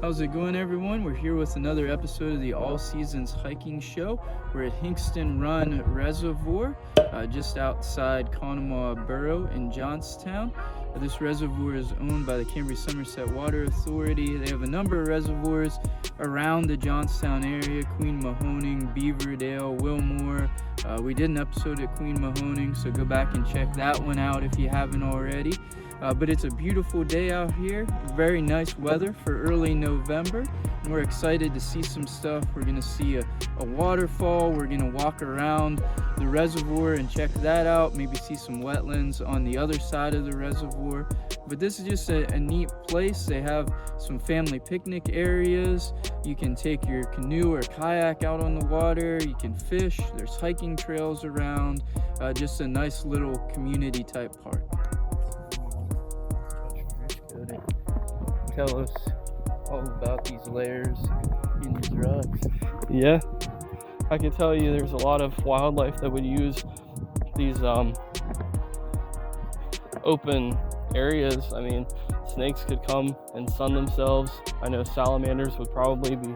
How's it going, everyone? We're here with another episode of the All Seasons Hiking Show. We're at Hinckston Run Reservoir, just outside Conemaugh Borough in Johnstown. This reservoir is owned by the Cambria-Somerset Water Authority. They have a number of reservoirs around the Johnstown area: Queen Mahoning, Beaverdale, Wilmore. We did an episode at Queen Mahoning, so go back and check that one out if you haven't already. But it's a beautiful day out here, very nice weather for early November, and we're excited to see some stuff. We're going to see a waterfall. We're going to walk around the reservoir and check that out, maybe see some wetlands on the other side of the reservoir. But this is just a neat place. They have some family picnic areas. You can take your canoe or kayak out on the water. You can fish. There's hiking trails around. Just a nice little community type park. Tell us all about these layers in these rocks. Yeah, I can tell you there's a lot of wildlife that would use these open areas. I mean, snakes could come and sun themselves. I know salamanders would probably be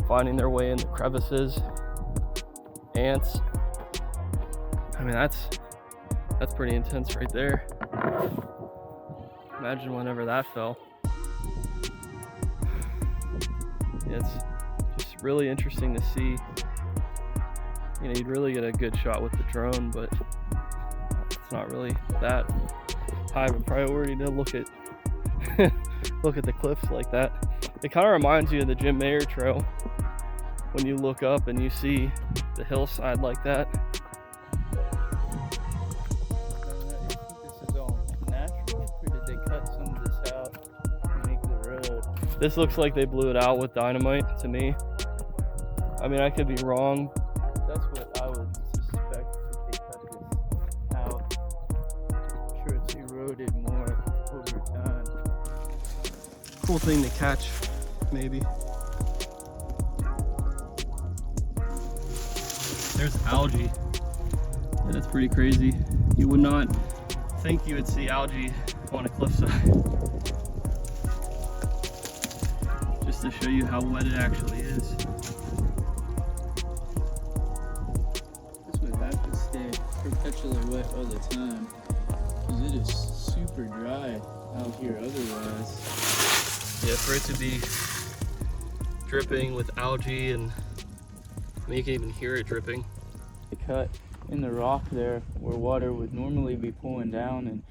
finding their way in the crevices. Ants. I mean, that's pretty intense right there. Imagine whenever that fell. It's just really interesting to see. You know, you'd really get a good shot with the drone, but it's not really that high of a priority to look at look at the cliffs like that. It kind of reminds you of the Jim Mayer Trail when you look up and you see the hillside like that. This is all natural, or did they cut some of this out to make the road? This looks like they blew it out with dynamite to me. I mean, I could be wrong. That's what I would suspect, if they cut this out. I'm sure it's eroded more over time. Cool thing to catch, maybe. There's algae. That's pretty crazy. You would not think you would see algae on a cliffside. Just to show you how wet it actually is. This would have to stay perpetually wet all the time, because it is super dry out here otherwise. Yeah, for it to be dripping with algae, and I mean, you can even hear it dripping. The cut in the rock there where water would normally be pulling down, and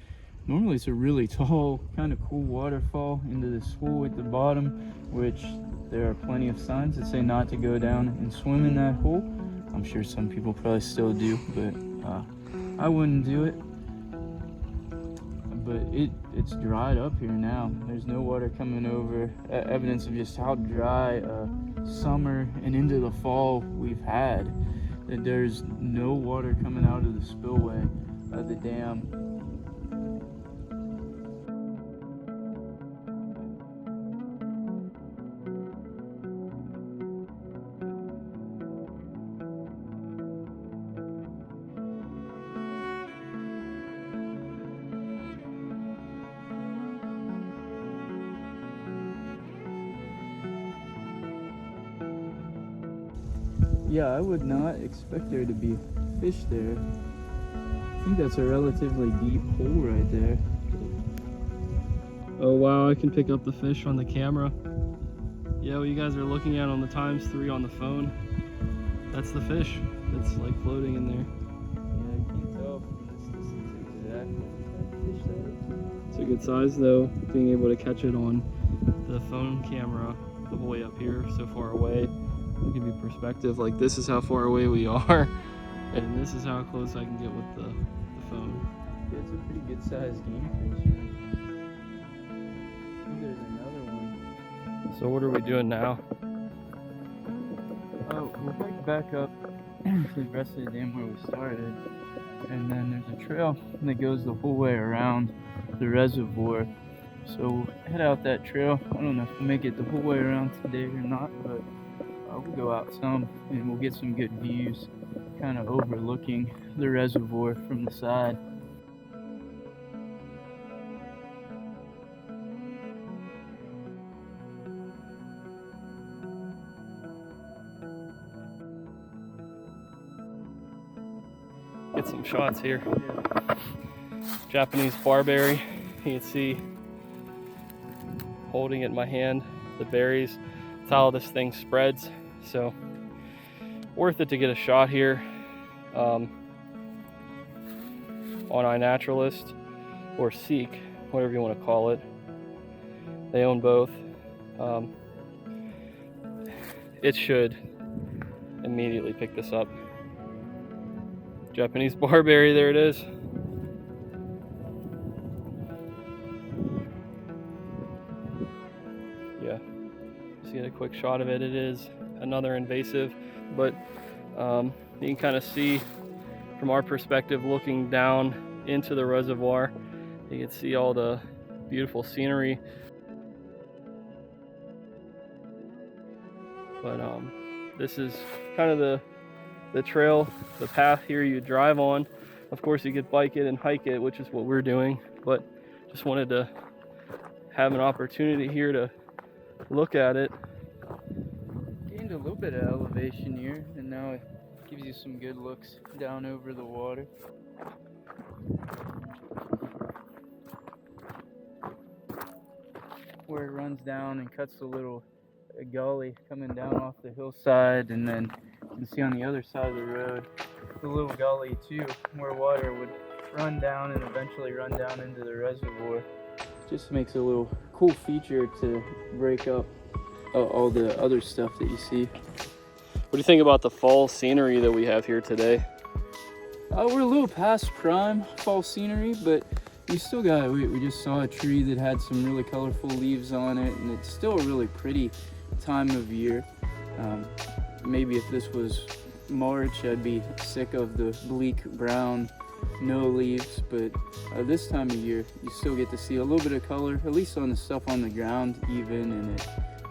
normally it's a really tall, kind of cool waterfall into this hole at the bottom, which there are plenty of signs that say not to go down and swim in that hole. I'm sure some people probably still do, but I wouldn't do it. But it's dried up here now. There's no water coming over. Evidence of just how dry summer and into the fall we've had. That there's no water coming out of the spillway of the dam. Yeah, I would not expect there to be fish there. I think that's a relatively deep hole right there. Oh wow, I can pick up the fish on the camera. Yeah, what you guys are looking at on the ×3 on the phone, that's the fish that's like floating in there. Yeah, you can't tell from this distance exactly what type of fish that is. It's a good size though, being able to catch it on the phone camera the whole way up here so far away. I'll give you perspective, like this is how far away we are, and this is how close I can get with the phone. Yeah, it's a pretty good sized game fish. I think there's another one. So what are we doing now? Oh, we'll hike back up to the rest of the dam where we started, and then there's a trail that goes the whole way around the reservoir. So we'll head out that trail. I don't know if we'll make it the whole way around today or not, but we'll go out some and we'll get some good views, kind of overlooking the reservoir from the side. some shots here. Japanese barberry, you can see holding it in my hand, the berries. That's how this thing spreads. So worth it to get a shot here on iNaturalist or Seek, whatever you want to call it. They own both. It should immediately pick this up. Japanese barberry, there it is. Yeah, just get a quick shot of it. It is another invasive, but you can kind of see from our perspective looking down into the reservoir, you can see all the beautiful scenery. But this is kind of the trail, the path here you drive on. Of course you could bike it and hike it, which is what we're doing, but just wanted to have an opportunity here to look at it. Gained a little bit of elevation here, and now it gives you some good looks down over the water. Where it runs down and cuts a little gully coming down off the hillside, and then you can see on the other side of the road the little gully too, where water would run down and eventually run down into the reservoir. Just makes a little cool feature to break up all the other stuff that you see. What do you think about the fall scenery that we have here today? We're a little past prime fall scenery, but we still got, we just saw a tree that had some really colorful leaves on it, and it's still a really pretty time of year. Maybe if this was March, I'd be sick of the bleak brown, no leaves, but this time of year, you still get to see a little bit of color, at least on the stuff on the ground even, and it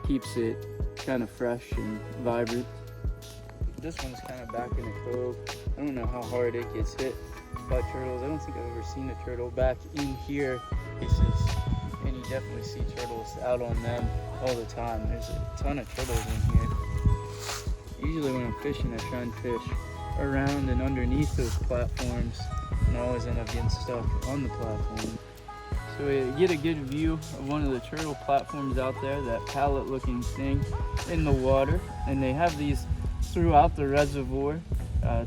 keeps it kind of fresh and vibrant. This one's kind of back in a cove. I don't know how hard it gets hit by turtles. I don't think I've ever seen a turtle back in here cases, and you definitely see turtles out on them all the time. There's a ton of turtles in here. Usually when I'm fishing, I try and fish around and underneath those platforms, and I always end up getting stuck on the platform. So we get a good view of one of the turtle platforms out there, that pallet looking thing in the water, and they have these throughout the reservoir,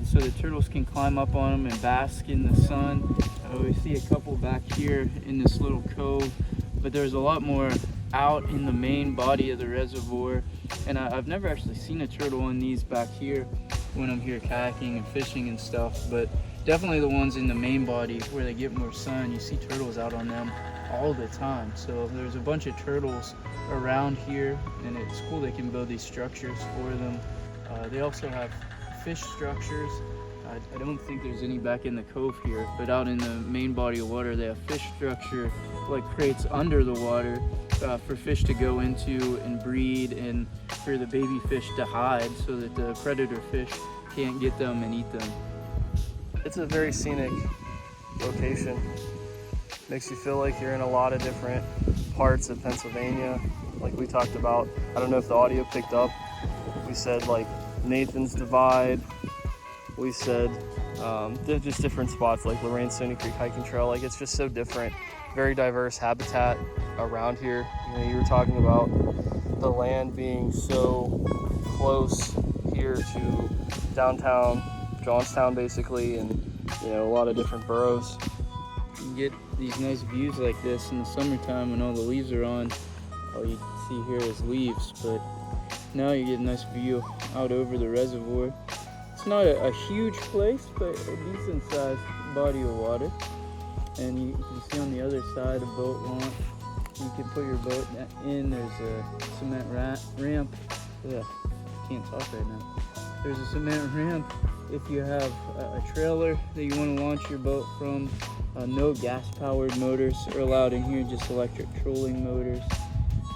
so the turtles can climb up on them and bask in the sun. We see a couple back here in this little cove, but there's a lot more out in the main body of the reservoir, and I've never actually seen a turtle in these back here when I'm here kayaking and fishing and stuff, but definitely the ones in the main body where they get more sun, you see turtles out on them all the time. So there's a bunch of turtles around here, and it's cool they can build these structures for them. They also have fish structures. I don't think there's any back in the cove here, but out in the main body of water, they have fish structure, like crates under the water for fish to go into and breed, and for the baby fish to hide so that the predator fish can't get them and eat them. It's a very scenic location. Makes you feel like you're in a lot of different parts of Pennsylvania. Like we talked about, I don't know if the audio picked up, we said like Nathan's Divide, we said just different spots like Lorraine Scenic Creek Hiking Trail. Like it's just so different, very diverse habitat around here. You know, you were talking about the land being so close here to downtown Johnstown basically, and you know, a lot of different boroughs. You can get these nice views like this in the summertime when all the leaves are on. All you can see here is leaves, but now you get a nice view out over the reservoir. It's not a huge place, but a decent sized body of water. And you can see on the other side a boat launch. You can put your boat in. There's a cement ramp. Yeah, can't talk right now. There's a cement ramp if you have a trailer that you want to launch your boat from. No gas-powered motors are allowed in here, just electric trolling motors.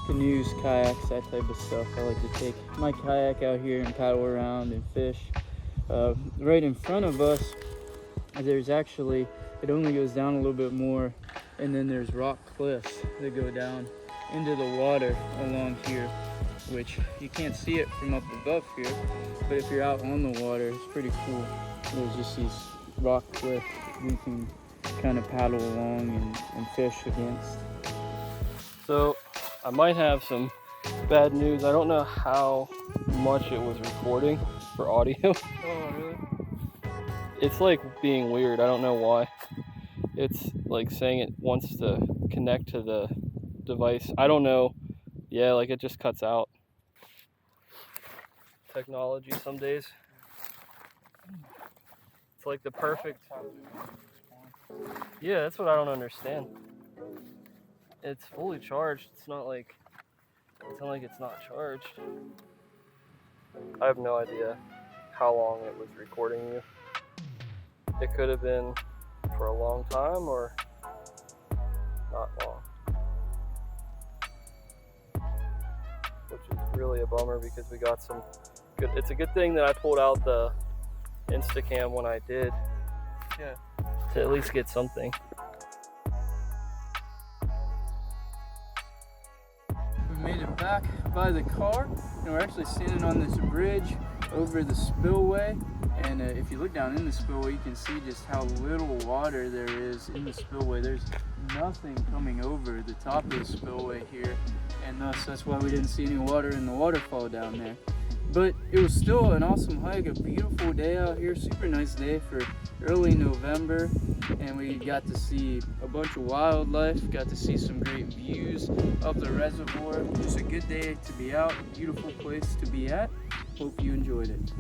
Canoes, kayaks, that type of stuff. I like to take my kayak out here and paddle around and fish. Right in front of us, there's actually, it only goes down a little bit more, and then there's rock cliffs that go down into the water along here, which you can't see it from up above here, but if you're out on the water, it's pretty cool. There's just these rock cliff we can kind of paddle along and fish against. So I might have some bad news. I don't know how much it was recording for audio. Oh, really? It's like being weird. I don't know why. It's like saying it wants to connect to the device. I don't know. Yeah, like it just cuts out. Technology some days. It's like the perfect. Yeah, that's what I don't understand. It's fully charged. It's not like it's not charged. I have no idea how long it was recording you. It could have been for a long time or not long. Which is really a bummer because we got some good. It's a good thing that I pulled out the Instacam when I did. Yeah. To at least get something. We made it back by the car, and we're actually standing on this bridge over the spillway. And if you look down in the spillway, you can see just how little water there is in the spillway. There's nothing coming over the top of the spillway here, and thus that's why we didn't see any water in the waterfall down there. But it was still an awesome hike, a beautiful day out here, super nice day for early November, and we got to see a bunch of wildlife, got to see some great views of the reservoir. Just a good day to be out, beautiful place to be at. Hope you enjoyed it.